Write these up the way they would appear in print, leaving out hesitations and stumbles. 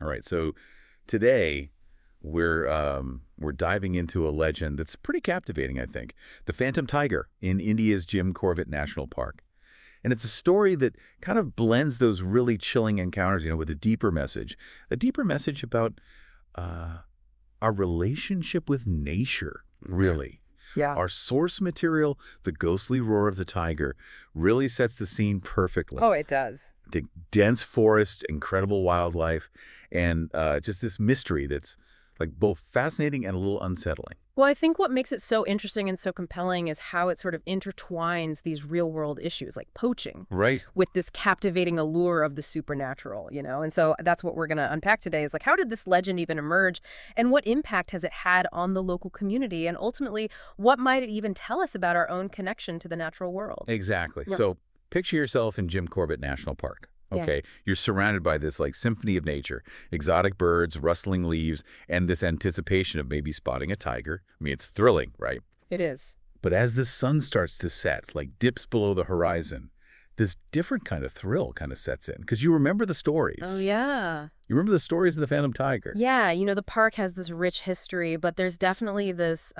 All right, so today we're diving into a legend that's pretty captivating, I think. The Phantom Tiger in India's Jim Corbett National Park. And it's a story that kind of blends those really chilling encounters, with a deeper message about uh, our relationship with nature, really. Yeah. Our source material, the ghostly roar of the tiger, really sets the scene perfectly. Oh, it does. The dense forests, incredible wildlife, and just this mystery that's like both fascinating and a little unsettling. Well, I think what makes it so interesting and so compelling is how it sort of intertwines these real-world issues like poaching Right. with this captivating allure of the supernatural. And so that's what we're going to unpack today is like, how did this legend even emerge and what impact has it had on the local community? And ultimately, what might it even tell us about our own connection to the natural world? Exactly. Yeah. So picture yourself in Jim Corbett National Park. Yeah. Okay. You're surrounded by this like symphony of nature, exotic birds, rustling leaves, and this anticipation of maybe spotting a tiger. I mean, it's thrilling, right? It is. But as the sun starts to set, like dips below the horizon, this different kind of thrill kind of sets in. Because you remember the stories. Oh, yeah. You remember the stories of the Phantom Tiger. Yeah, the park has this rich history, but there's definitely this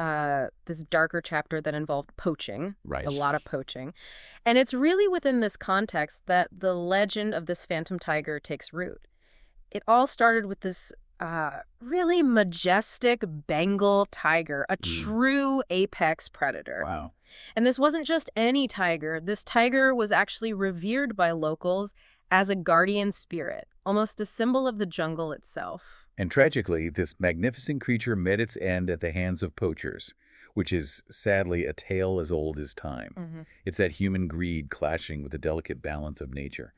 darker chapter that involved poaching, Right. a lot of poaching. And it's really within this context that the legend of this phantom tiger takes root. It all started with this really majestic Bengal tiger, a true apex predator. Wow. And this wasn't just any tiger. This tiger was actually revered by locals as a guardian spirit, almost a symbol of the jungle itself. And tragically, this magnificent creature met its end at the hands of poachers, which is sadly a tale as old as time. It's that human greed clashing with the delicate balance of nature.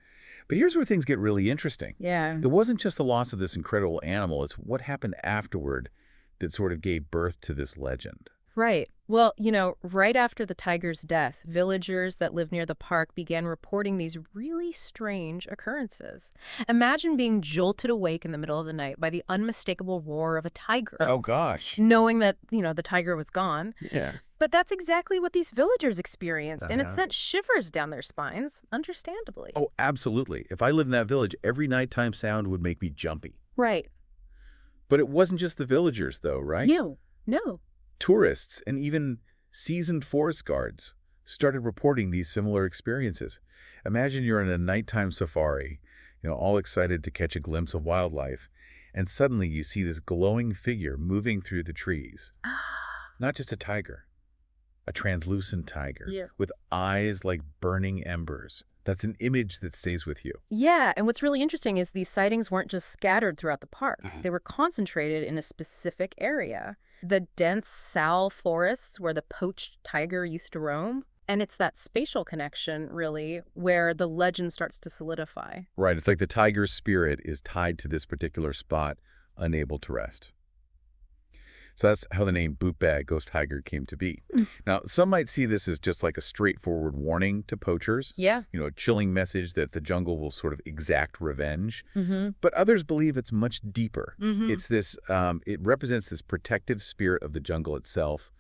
But here's where things get really interesting. Yeah. It wasn't just the loss of this incredible animal, it's what happened afterward that sort of gave birth to this legend. Right. Well, right after the tiger's death, villagers that live near the park began reporting these really strange occurrences. Imagine being jolted awake in the middle of the night by the unmistakable roar of a tiger, Oh, gosh. knowing that, the tiger was gone. Yeah. But that's exactly what these villagers experienced, and it Uh-huh. sent shivers down their spines, understandably. Oh, absolutely. If I lived in that village, every nighttime sound would make me jumpy. Right. But it wasn't just the villagers, though, right? No. Tourists and even seasoned forest guards started reporting these similar experiences. Imagine you're in a nighttime safari, all excited to catch a glimpse of wildlife, and suddenly you see this glowing figure moving through the trees. Not just a tiger, a translucent tiger Yeah. with eyes like burning embers. That's an image that stays with you. Yeah, and what's really interesting is these sightings weren't just scattered throughout the park. They were concentrated in a specific area. The dense sal forests where the poached tiger used to roam. And it's that spatial connection, really, where the legend starts to solidify. Right, it's like the tiger's spirit is tied to this particular spot, unable to rest. So that's how the name Bootbag Ghost Tiger came to be. Now, some might see this as just like a straightforward warning to poachers. Yeah. A chilling message that the jungle will sort of exact revenge. Mm-hmm. But others believe it's much deeper. Mm-hmm. It's this, it represents this protective spirit of the jungle itself,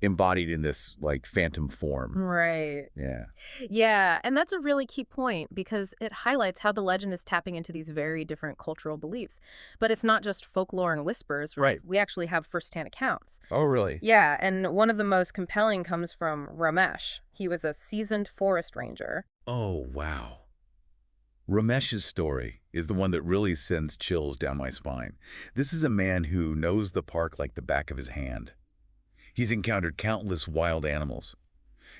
embodied in this like phantom form. Right. Yeah. Yeah, and that's a really key point because it highlights how the legend is tapping into these very different cultural beliefs. But it's not just folklore and whispers. Right. We actually have firsthand accounts. Oh, really? Yeah, and one of the most compelling comes from Ramesh. He was a seasoned forest ranger. Oh, wow. Ramesh's story is the one that really sends chills down my spine. This is a man who knows the park like the back of his hand. He's encountered countless wild animals,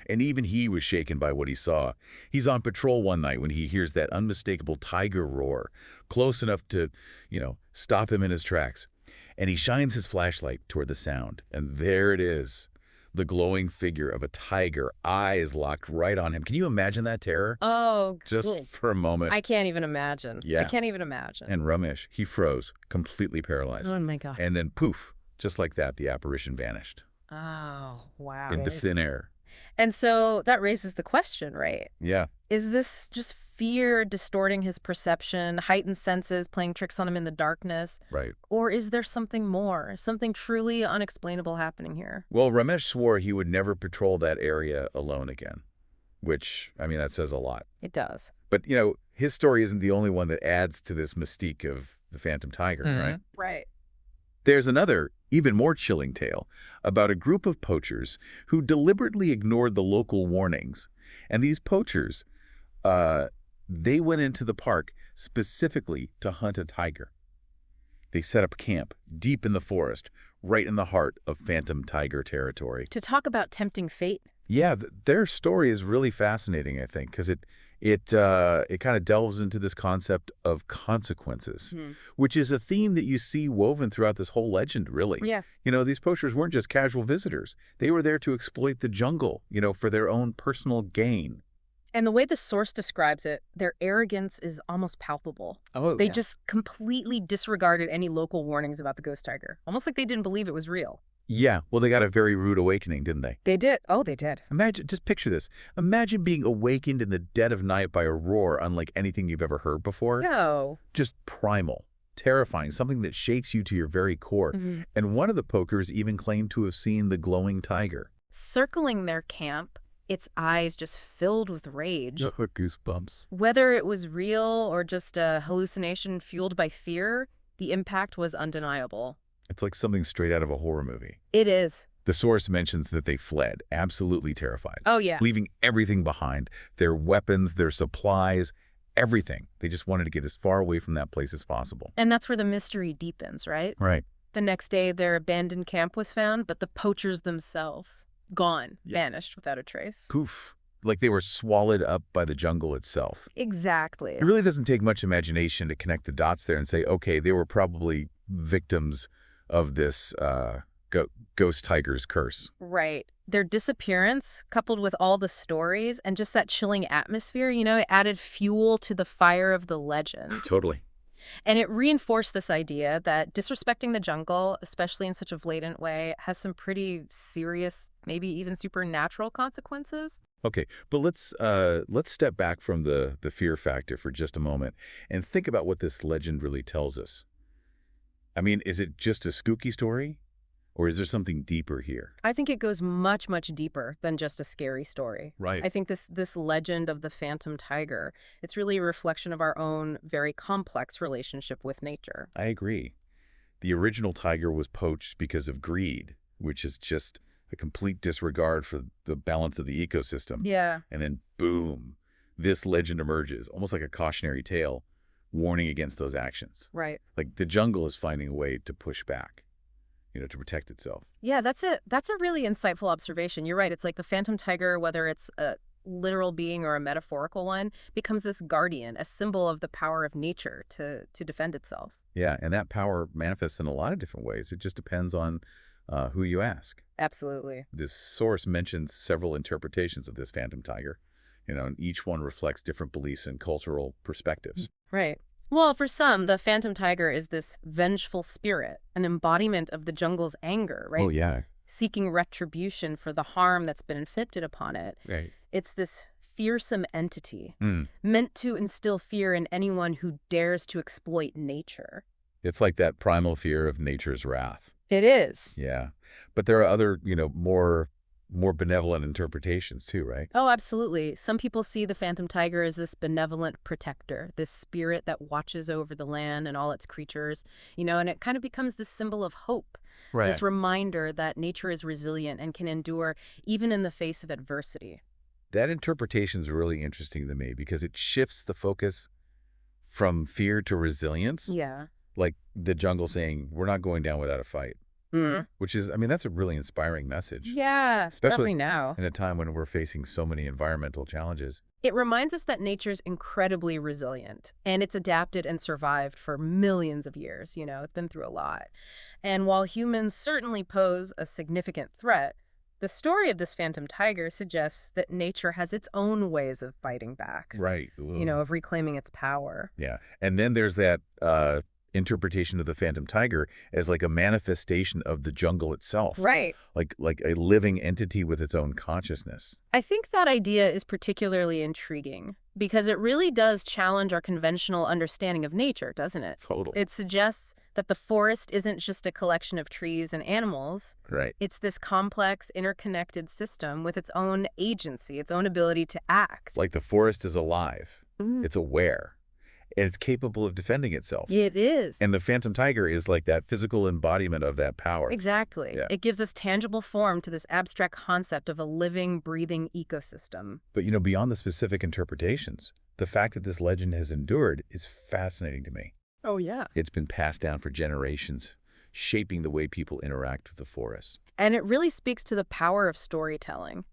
and even he was shaken by what he saw. He's on patrol one night when he hears that unmistakable tiger roar, close enough to, stop him in his tracks. And he shines his flashlight toward the sound, and there it is, the glowing figure of a tiger, eyes locked right on him. Can you imagine that terror? Oh, Just good. for a moment. I can't even imagine. Yeah. I can't even imagine. And Ramesh, he froze, completely paralyzed. Oh, my God. And then poof, just like that, the apparition vanished Oh, wow. into thin air. And so that raises the question, right? Yeah. Is this just fear distorting his perception, heightened senses playing tricks on him in the darkness? Right. Or is there something more, something truly unexplainable happening here? Well, Ramesh swore he would never patrol that area alone again, which, that says a lot. It does. But, his story isn't the only one that adds to this mystique of the phantom tiger, right? Right. There's another, even more chilling tale about a group of poachers who deliberately ignored the local warnings. And these poachers, they went into the park specifically to hunt a tiger. They set up camp deep in the forest, right in the heart of phantom tiger territory. To talk about tempting fate. Yeah, their story is really fascinating, I think, because it kind of delves into this concept of consequences, which is a theme that you see woven throughout this whole legend, really. Yeah. You know, these poachers weren't just casual visitors. They were there to exploit the jungle, for their own personal gain. And the way the source describes it, their arrogance is almost palpable. Oh, They just completely disregarded any local warnings about the ghost tiger, almost like they didn't believe it was real. Yeah, well, they got a very rude awakening, didn't they? They did. Oh, they did. Just picture this. Imagine being awakened in the dead of night by a roar unlike anything you've ever heard before. No. Just primal, terrifying, something that shakes you to your very core. And one of the pokers even claimed to have seen the glowing tiger. Circling their camp, its eyes just filled with rage. Goosebumps. Whether it was real or just a hallucination fueled by fear, the impact was undeniable. It's like something straight out of a horror movie. It is. The source mentions that they fled, absolutely terrified. Oh, yeah. Leaving everything behind, their weapons, their supplies, everything. They just wanted to get as far away from that place as possible. And that's where the mystery deepens, right? Right. The next day, their abandoned camp was found, but the poachers themselves, gone, vanished without a trace. Poof. Like they were swallowed up by the jungle itself. Exactly. It really doesn't take much imagination to connect the dots there and say, okay, they were probably victims of this ghost tiger's curse. Right. Their disappearance, coupled with all the stories and just that chilling atmosphere, it added fuel to the fire of the legend. Totally. And it reinforced this idea that disrespecting the jungle, especially in such a blatant way, has some pretty serious, maybe even supernatural consequences. Okay, but let's step back from the fear factor for just a moment and think about what this legend really tells us. I mean, is it just a spooky story? Or is there something deeper here? I think it goes much, much deeper than just a scary story. Right. I think this legend of the phantom tiger, it's really a reflection of our own very complex relationship with nature. I agree. The original tiger was poached because of greed, which is just a complete disregard for the balance of the ecosystem. Yeah. And then, boom, this legend emerges, almost like a cautionary tale, warning against those actions. Right. Like the jungle is finding a way to push back, to protect itself. Yeah, that's a really insightful observation. You're right. It's like the phantom tiger, whether it's a literal being or a metaphorical one, becomes this guardian, a symbol of the power of nature to defend itself. Yeah, and that power manifests in a lot of different ways. It just depends on who you ask. Absolutely. This source mentions several interpretations of this phantom tiger, and each one reflects different beliefs and cultural perspectives. Right. Well, for some, the phantom tiger is this vengeful spirit, an embodiment of the jungle's anger, right? Oh, yeah. Seeking retribution for the harm that's been inflicted upon it. Right. It's this fearsome entity meant to instill fear in anyone who dares to exploit nature. It's like that primal fear of nature's wrath. It is. Yeah. But there are other, more benevolent interpretations too, right? Oh, absolutely. Some people see the phantom tiger as this benevolent protector, this spirit that watches over the land and all its creatures, and it kind of becomes this symbol of hope, Right. this reminder that nature is resilient and can endure even in the face of adversity. That interpretation is really interesting to me because it shifts the focus from fear to resilience. Yeah. Like the jungle saying, we're not going down without a fight. Which is, that's a really inspiring message. Yeah, Especially definitely now. in a time when we're facing so many environmental challenges. It reminds us that nature's incredibly resilient, and it's adapted and survived for millions of years. It's been through a lot. And while humans certainly pose a significant threat, the story of this phantom tiger suggests that nature has its own ways of fighting back. Right. Of reclaiming its power. Yeah. And then there's that interpretation of the phantom tiger as like a manifestation of the jungle itself. Right. Like a living entity with its own consciousness. I think that idea is particularly intriguing because it really does challenge our conventional understanding of nature, doesn't it? Totally. It suggests that the forest isn't just a collection of trees and animals. Right. It's this complex, interconnected system with its own agency, its own ability to act. Like the forest is alive. It's aware. and it's capable of defending itself. It is. And the phantom tiger is like that physical embodiment of that power. Exactly. Yeah. It gives us tangible form to this abstract concept of a living, breathing ecosystem. But, beyond the specific interpretations, the fact that this legend has endured is fascinating to me. Oh, yeah. It's been passed down for generations, shaping the way people interact with the forest. And it really speaks to the power of storytelling,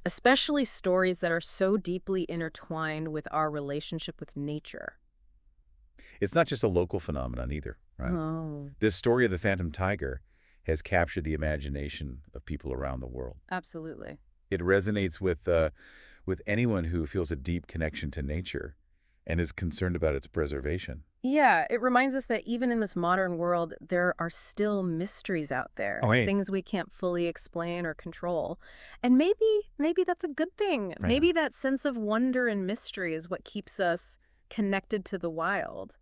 especially stories that are so deeply intertwined with our relationship with nature. It's not just a local phenomenon either, right? Oh, This story of the phantom tiger has captured the imagination of people around the world. absolutely. It resonates with anyone who feels a deep connection to nature and is concerned about its preservation. Yeah, it reminds us that even in this modern world, there are still mysteries out there, Oh, wait. things we can't fully explain or control. And maybe that's a good thing. Right. Maybe that sense of wonder and mystery is what keeps us connected to the wild,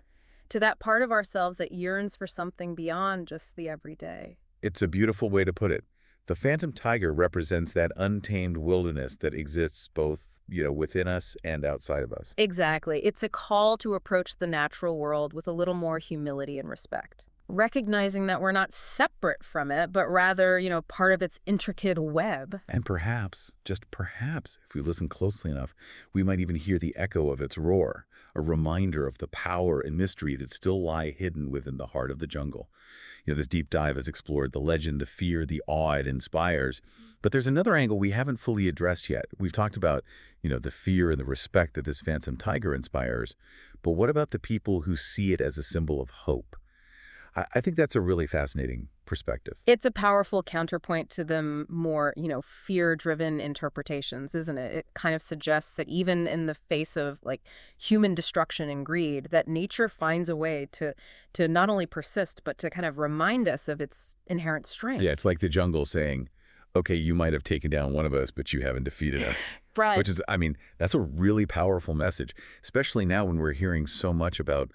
to that part of ourselves that yearns for something beyond just the everyday. It's a beautiful way to put it. The phantom tiger represents that untamed wilderness that exists both, within us and outside of us. Exactly. It's a call to approach the natural world with a little more humility and respect, recognizing that we're not separate from it, but rather, part of its intricate web. And perhaps, just perhaps, if we listen closely enough, we might even hear the echo of its roar, a reminder of the power and mystery that still lie hidden within the heart of the jungle. This deep dive has explored the legend, the fear, the awe it inspires. But there's another angle we haven't fully addressed yet. We've talked about, the fear and the respect that this phantom tiger inspires. But what about the people who see it as a symbol of hope? I think that's a really fascinating perspective. It's a powerful counterpoint to the more, fear-driven interpretations, isn't it? It kind of suggests that even in the face of human destruction and greed, that nature finds a way to not only persist, but to kind of remind us of its inherent strength. Yeah, it's like the jungle saying, okay, you might have taken down one of us, but you haven't defeated us. Right. Which is, that's a really powerful message, especially now when we're hearing so much about,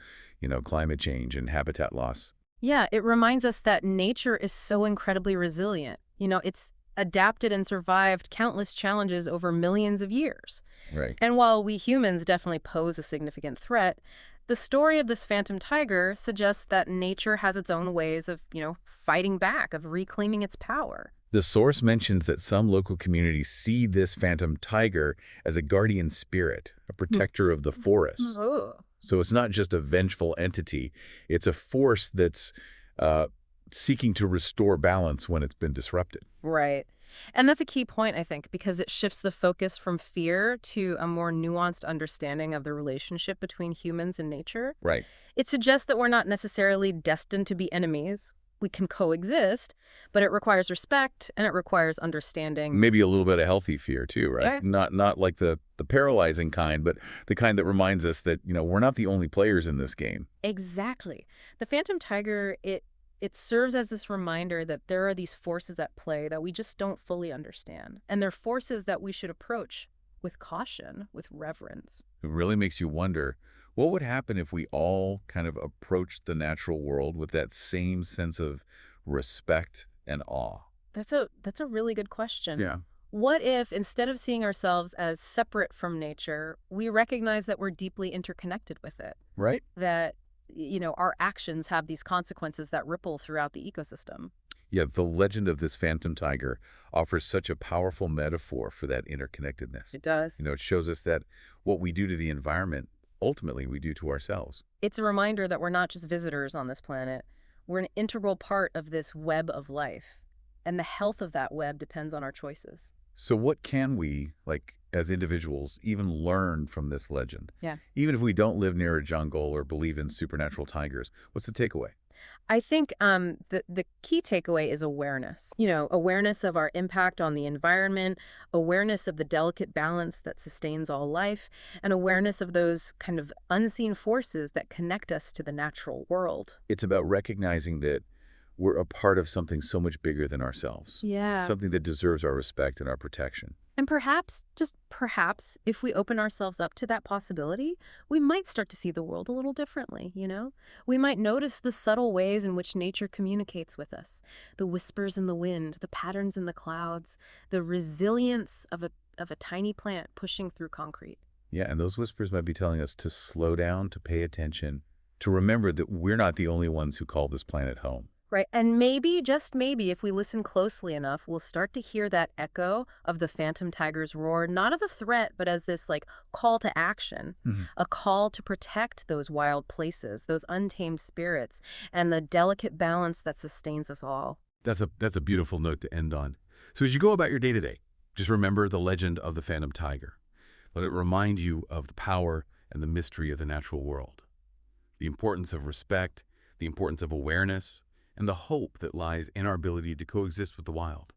climate change and habitat loss. Yeah, it reminds us that nature is so incredibly resilient. It's adapted and survived countless challenges over millions of years. Right. And while we humans definitely pose a significant threat, the story of this phantom tiger suggests that nature has its own ways of, fighting back, of reclaiming its power. The source mentions that some local communities see this phantom tiger as a guardian spirit, a protector of the forest. Oh. So it's not just a vengeful entity. It's a force that's seeking to restore balance when it's been disrupted. Right. And that's a key point, I think, because it shifts the focus from fear to a more nuanced understanding of the relationship between humans and nature. Right. It suggests that we're not necessarily destined to be enemies. We can coexist, but it requires respect and it requires understanding. Maybe a little bit of healthy fear too, right? Yeah. Not like the paralyzing kind, but the kind that reminds us that, we're not the only players in this game. Exactly. The phantom tiger, it serves as this reminder that there are these forces at play that we just don't fully understand. And they're forces that we should approach with caution, with reverence. It really makes you wonder, what would happen if we all kind of approached the natural world with that same sense of respect and awe? That's a really good question. Yeah. What if, instead of seeing ourselves as separate from nature, we recognize that we're deeply interconnected with it? Right? That, our actions have these consequences that ripple throughout the ecosystem. Yeah, the legend of this phantom tiger offers such a powerful metaphor for that interconnectedness. It does. It shows us that what we do to the environment, ultimately we do to ourselves. It's a reminder that we're not just visitors on this planet. We're an integral part of this web of life. And the health of that web depends on our choices. So what can we, as individuals, even learn from this legend? Yeah. Even if we don't live near a jungle or believe in supernatural tigers, what's the takeaway? I think the key takeaway is awareness. Awareness of our impact on the environment, awareness of the delicate balance that sustains all life, and awareness of those kind of unseen forces that connect us to the natural world. It's about recognizing that we're a part of something so much bigger than ourselves. Yeah. Something that deserves our respect and our protection. And perhaps, just perhaps, if we open ourselves up to that possibility, we might start to see the world a little differently, We might notice the subtle ways in which nature communicates with us, the whispers in the wind, the patterns in the clouds, the resilience of a tiny plant pushing through concrete. Yeah, and those whispers might be telling us to slow down, to pay attention, to remember that we're not the only ones who call this planet home. Right. And maybe, just maybe, if we listen closely enough, we'll start to hear that echo of the phantom tiger's roar, not as a threat, but as this call to action, Mhm. a call to protect those wild places, those untamed spirits, and the delicate balance that sustains us all. That's a beautiful note to end on. So as you go about your day-to-day, just remember the legend of the phantom tiger. Let it remind you of the power and the mystery of the natural world, the importance of respect, the importance of awareness, and the hope that lies in our ability to coexist with the wild.